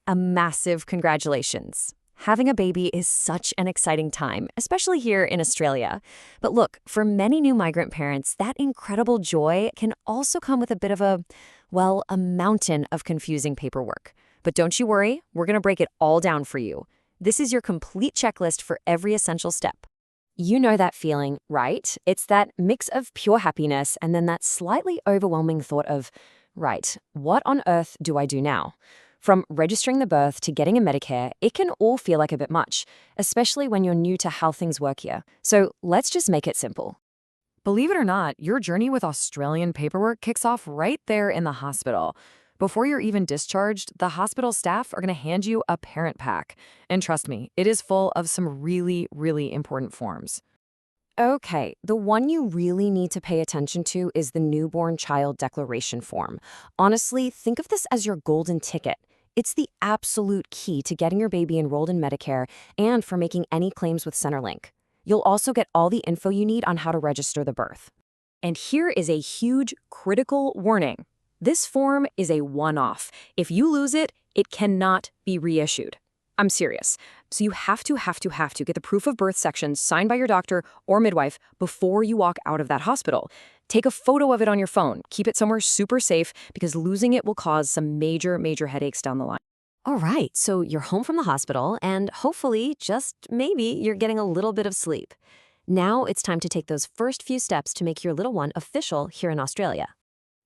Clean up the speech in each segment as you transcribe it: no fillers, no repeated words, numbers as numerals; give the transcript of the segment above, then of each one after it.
A massive congratulations. Having a baby is such an exciting time, especially here in Australia. But look, for many new migrant parents, that incredible joy can also come with a bit of a mountain of confusing paperwork. But don't you worry, we're going to break it all down for you. This is your complete checklist for every essential step. You know that feeling, right? It's that mix of pure happiness and then that slightly overwhelming thought of, right, what on earth do I do now? From registering the birth to getting a Medicare, it can all feel like a bit much, especially when you're new to how things work here. So let's just make it simple. Believe it or not, your journey with Australian paperwork kicks off right there in the hospital. Before you're even discharged, the hospital staff are going to hand you a parent pack. And trust me, it is full of some really, really important forms. Okay, the one you really need to pay attention to is the newborn child declaration form. Honestly, think of this as your golden ticket. It's the absolute key to getting your baby enrolled in Medicare and for making any claims with Centrelink. You'll also get all the info you need on how to register the birth. And here is a huge critical warning. This form is a one-off. If you lose it, it cannot be reissued. I'm serious. So you have to get the proof of birth section signed by your doctor or midwife before you walk out of that hospital. Take a photo of it on your phone. Keep it somewhere super safe because losing it will cause some major headaches down the line. All right, so you're home from the hospital and hopefully, just maybe, you're getting a little bit of sleep. Now it's time to take those first few steps to make your little one official here in Australia.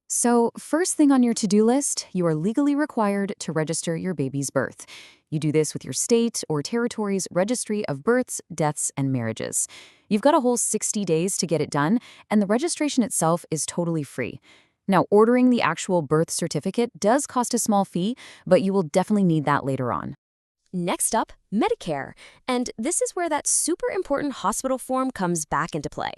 So, first thing on your to-do list, you are legally required to register your baby's birth. You do this with your state or territory's registry of births, deaths, and marriages. You've got a whole 60 days to get it done, and the registration itself is totally free. Now, ordering the actual birth certificate does cost a small fee, but you will definitely need that later on. Next up, Medicare. And this is where that super important hospital form comes back into play.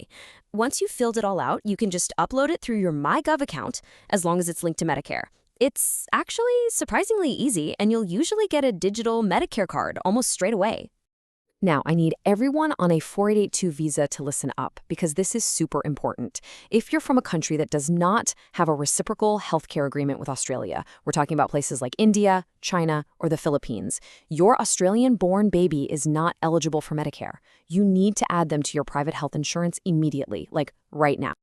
Once you've filled it all out, you can just upload it through your MyGov account, as long as it's linked to Medicare. It's actually surprisingly easy, and you'll usually get a digital Medicare card almost straight away. Now, I need everyone on a 4882 visa to listen up because this is super important. If you're from a country that does not have a reciprocal healthcare agreement with Australia, we're talking about places like India, China, or the Philippines, your Australian-born baby is not eligible for Medicare. You need to add them to your private health insurance immediately, like right now.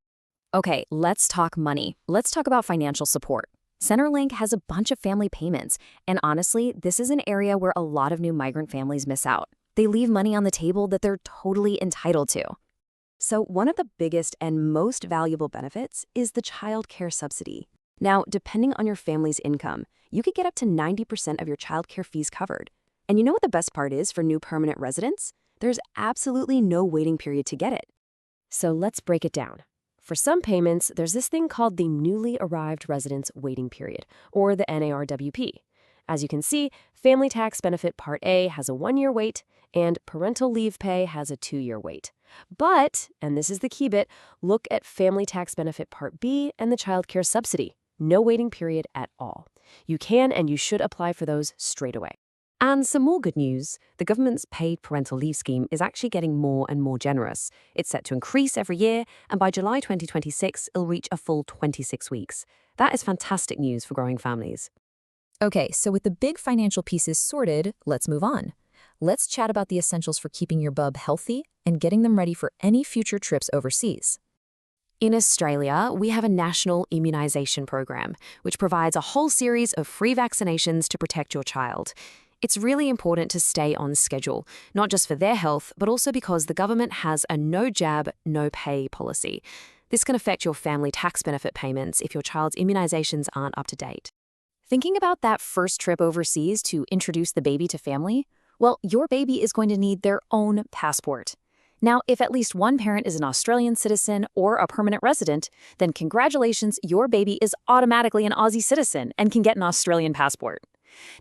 Okay, let's talk money. Let's talk about financial support. Centrelink has a bunch of family payments, and honestly, this is an area where a lot of new migrant families miss out. They leave money on the table that they're totally entitled to. So one of the biggest and most valuable benefits is the Child Care Subsidy. Now, depending on your family's income, you could get up to 90% of your child care fees covered. And you know what the best part is for new permanent residents? There's absolutely no waiting period to get it. So let's break it down. For some payments, there's this thing called the Newly Arrived Residents Waiting Period, or the NARWP. As you can see, Family Tax Benefit Part A has a 1-year wait, and Parental Leave Pay has a 2-year wait. But, and this is the key bit, look at Family Tax Benefit Part B and the Child Care Subsidy. No waiting period at all. You can and you should apply for those straight away. And some more good news, the government's paid parental leave scheme is actually getting more and more generous. It's set to increase every year, and by July 2026, it'll reach a full 26 weeks. That is fantastic news for growing families. Okay, so with the big financial pieces sorted, let's move on. Let's chat about the essentials for keeping your bub healthy and getting them ready for any future trips overseas. In Australia, we have a national immunisation program, which provides a whole series of free vaccinations to protect your child. It's really important to stay on schedule, not just for their health, but also because the government has a no jab, no pay policy. This can affect your family tax benefit payments if your child's immunisations aren't up to date. Thinking about that first trip overseas to introduce the baby to family? Well, your baby is going to need their own passport. Now, if at least one parent is an Australian citizen or a permanent resident, then congratulations, your baby is automatically an Aussie citizen and can get an Australian passport.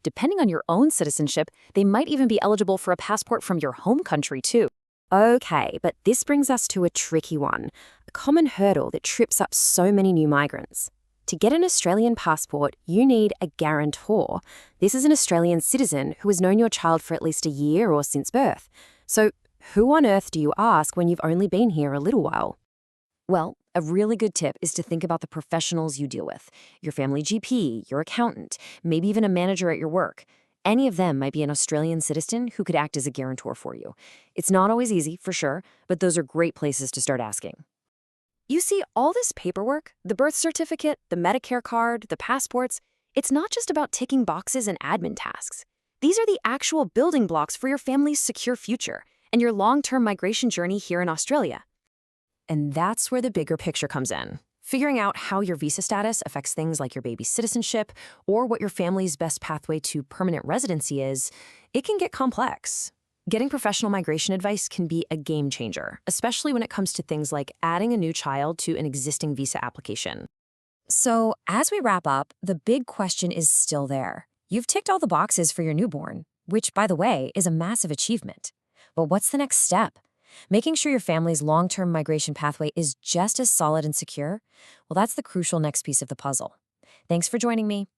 Depending on your own citizenship, they might even be eligible for a passport from your home country too. Okay, but this brings us to a tricky one, a common hurdle that trips up so many new migrants. To get an Australian passport, you need a guarantor. This is an Australian citizen who has known your child for at least a year or since birth. So who on earth do you ask when you've only been here a little while? Well, a really good tip is to think about the professionals you deal with. Your family GP, your accountant, maybe even a manager at your work. any of them might be an Australian citizen who could act as a guarantor for you. It's not always easy, for sure, but those are great places to start asking. You see, all this paperwork, the birth certificate, the Medicare card, the passports, it's not just about ticking boxes and admin tasks. These are the actual building blocks for your family's secure future and your long-term migration journey here in Australia. And that's where the bigger picture comes in. Figuring out how your visa status affects things like your baby's citizenship or what your family's best pathway to permanent residency is, it can get complex. Getting professional migration advice can be a game changer, especially when it comes to things like adding a new child to an existing visa application. So, as we wrap up, the big question is still there. You've ticked all the boxes for your newborn, which, by the way, is a massive achievement. But what's the next step? Making sure your family's long-term migration pathway is just as solid and secure? Well, that's the crucial next piece of the puzzle. Thanks for joining me.